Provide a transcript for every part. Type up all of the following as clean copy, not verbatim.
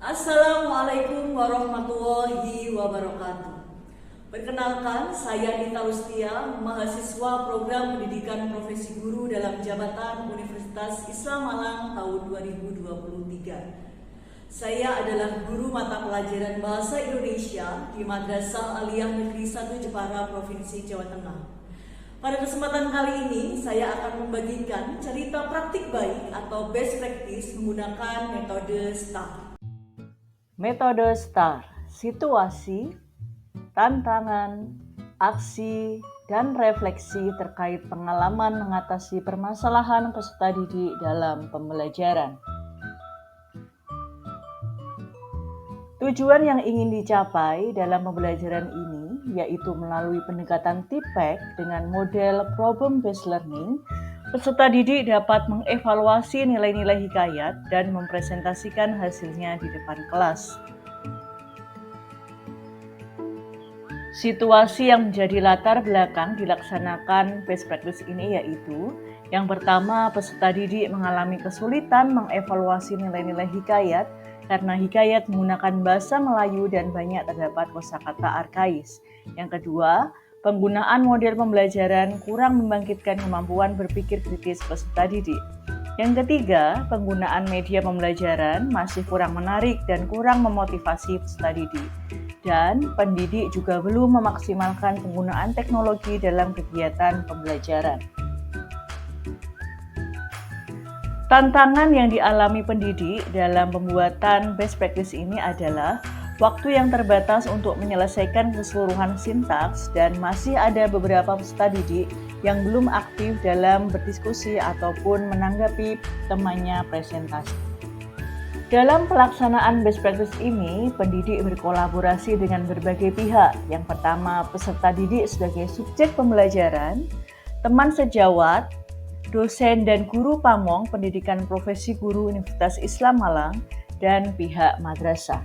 Assalamualaikum warahmatullahi wabarakatuh. Perkenalkan, saya Dita Lustia, mahasiswa program pendidikan profesi guru dalam jabatan Universitas Islam Malang tahun 2023. Saya adalah guru mata pelajaran Bahasa Indonesia di Madrasah Aliyah Negeri 1 Jepara, Provinsi Jawa Tengah. Pada kesempatan kali ini, saya akan membagikan cerita praktik baik atau best practice menggunakan metode STAR. Metode STAR, situasi, tantangan, aksi, dan refleksi terkait pengalaman mengatasi permasalahan peserta didik dalam pembelajaran. Tujuan yang ingin dicapai dalam pembelajaran ini yaitu melalui pendekatan TPEC dengan model Problem Based Learning, peserta didik dapat mengevaluasi nilai-nilai hikayat dan mempresentasikan hasilnya di depan kelas. Situasi yang menjadi latar belakang dilaksanakan best practice ini yaitu yang pertama, peserta didik mengalami kesulitan mengevaluasi nilai-nilai hikayat karena hikayat menggunakan bahasa Melayu dan banyak terdapat kosakata arkais. Yang kedua, penggunaan model pembelajaran kurang membangkitkan kemampuan berpikir kritis peserta didik. Yang ketiga, penggunaan media pembelajaran masih kurang menarik dan kurang memotivasi peserta didik. Dan pendidik juga belum memaksimalkan penggunaan teknologi dalam kegiatan pembelajaran. Tantangan yang dialami pendidik dalam pembuatan best practice ini adalah waktu yang terbatas untuk menyelesaikan keseluruhan sintaks dan masih ada beberapa peserta didik yang belum aktif dalam berdiskusi ataupun menanggapi temannya presentasi. Dalam pelaksanaan best practice ini, pendidik berkolaborasi dengan berbagai pihak. Yang pertama, peserta didik sebagai subjek pembelajaran, teman sejawat, dosen dan guru pamong pendidikan profesi guru Universitas Islam Malang, dan pihak madrasah.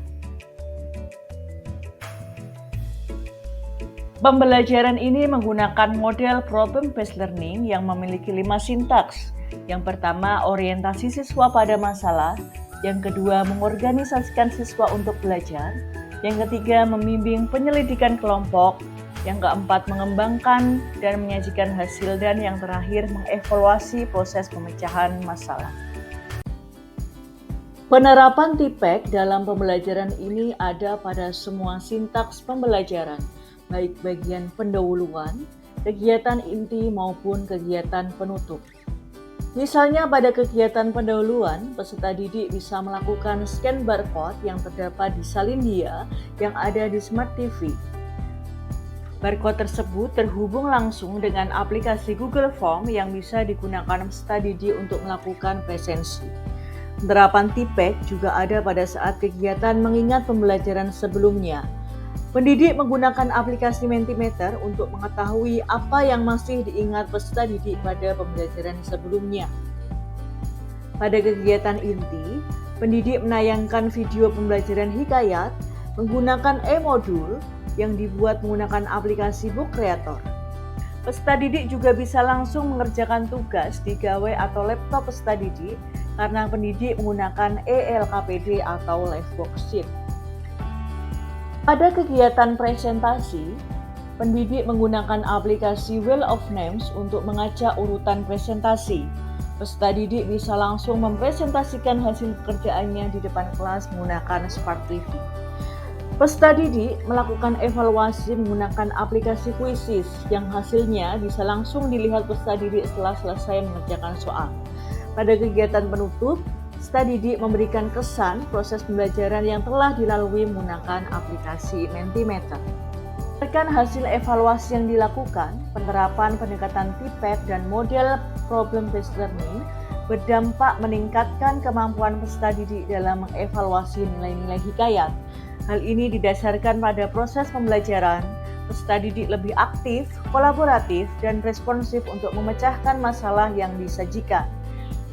Pembelajaran ini menggunakan model problem based learning yang memiliki 5 sintaks. Yang pertama, orientasi siswa pada masalah. Yang kedua, mengorganisasikan siswa untuk belajar. Yang ketiga, membimbing penyelidikan kelompok. Yang keempat, mengembangkan dan menyajikan hasil. Dan yang terakhir, mengevaluasi proses pemecahan masalah. Penerapan TPEC dalam pembelajaran ini ada pada semua sintaks pembelajaran, baik bagian pendahuluan, kegiatan inti maupun kegiatan penutup. Misalnya pada kegiatan pendahuluan, peserta didik bisa melakukan scan barcode yang terdapat di salin dia yang ada di Smart TV. Barcode tersebut terhubung langsung dengan aplikasi Google Form yang bisa digunakan peserta didik untuk melakukan presensi. Penerapan TPEC juga ada pada saat kegiatan mengingat pembelajaran sebelumnya. Pendidik menggunakan aplikasi Mentimeter untuk mengetahui apa yang masih diingat peserta didik pada pembelajaran sebelumnya. Pada kegiatan inti, pendidik menayangkan video pembelajaran hikayat menggunakan e-modul yang dibuat menggunakan aplikasi Book Creator. Peserta didik juga bisa langsung mengerjakan tugas di gawai atau laptop peserta didik karena pendidik menggunakan ELKPD atau Livebox Sheet. Pada kegiatan presentasi, pendidik menggunakan aplikasi Wheel of Names untuk mengacak urutan presentasi. Peserta didik bisa langsung mempresentasikan hasil pekerjaannya di depan kelas menggunakan Smart TV. Peserta didik melakukan evaluasi menggunakan aplikasi Quizzes yang hasilnya bisa langsung dilihat peserta didik setelah selesai mengerjakan soal. Pada kegiatan penutup, peserta didik memberikan kesan proses pembelajaran yang telah dilalui menggunakan aplikasi Mentimeter. Berdasarkan hasil evaluasi yang dilakukan, penerapan pendekatan TPEC dan model problem based learning berdampak meningkatkan kemampuan peserta didik dalam mengevaluasi nilai-nilai hikayat. Hal ini didasarkan pada proses pembelajaran, peserta didik lebih aktif, kolaboratif, dan responsif untuk memecahkan masalah yang disajikan.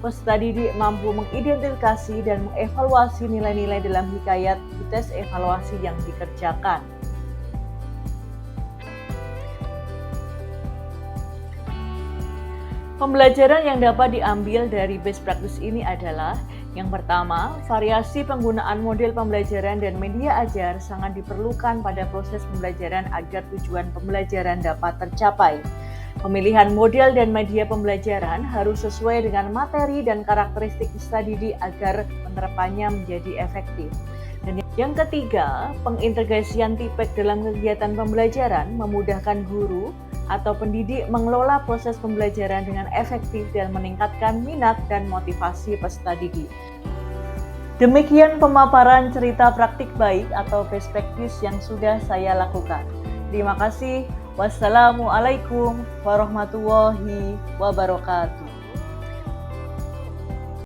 Peserta didik mampu mengidentifikasi dan mengevaluasi nilai-nilai dalam hikayat di tes evaluasi yang dikerjakan. Pembelajaran yang dapat diambil dari best practice ini adalah Yang pertama, variasi penggunaan model pembelajaran dan media ajar sangat diperlukan pada proses pembelajaran agar tujuan pembelajaran dapat tercapai. Pemilihan model dan media pembelajaran harus sesuai dengan materi dan karakteristik peserta didik agar penerapannya menjadi efektif. Dan yang ketiga, pengintegrasian TIPEK dalam kegiatan pembelajaran memudahkan guru atau pendidik mengelola proses pembelajaran dengan efektif dan meningkatkan minat dan motivasi peserta didik. Demikian pemaparan cerita praktik baik atau best practice yang sudah saya lakukan. Terima kasih. Wassalamualaikum warahmatullahi wabarakatuh.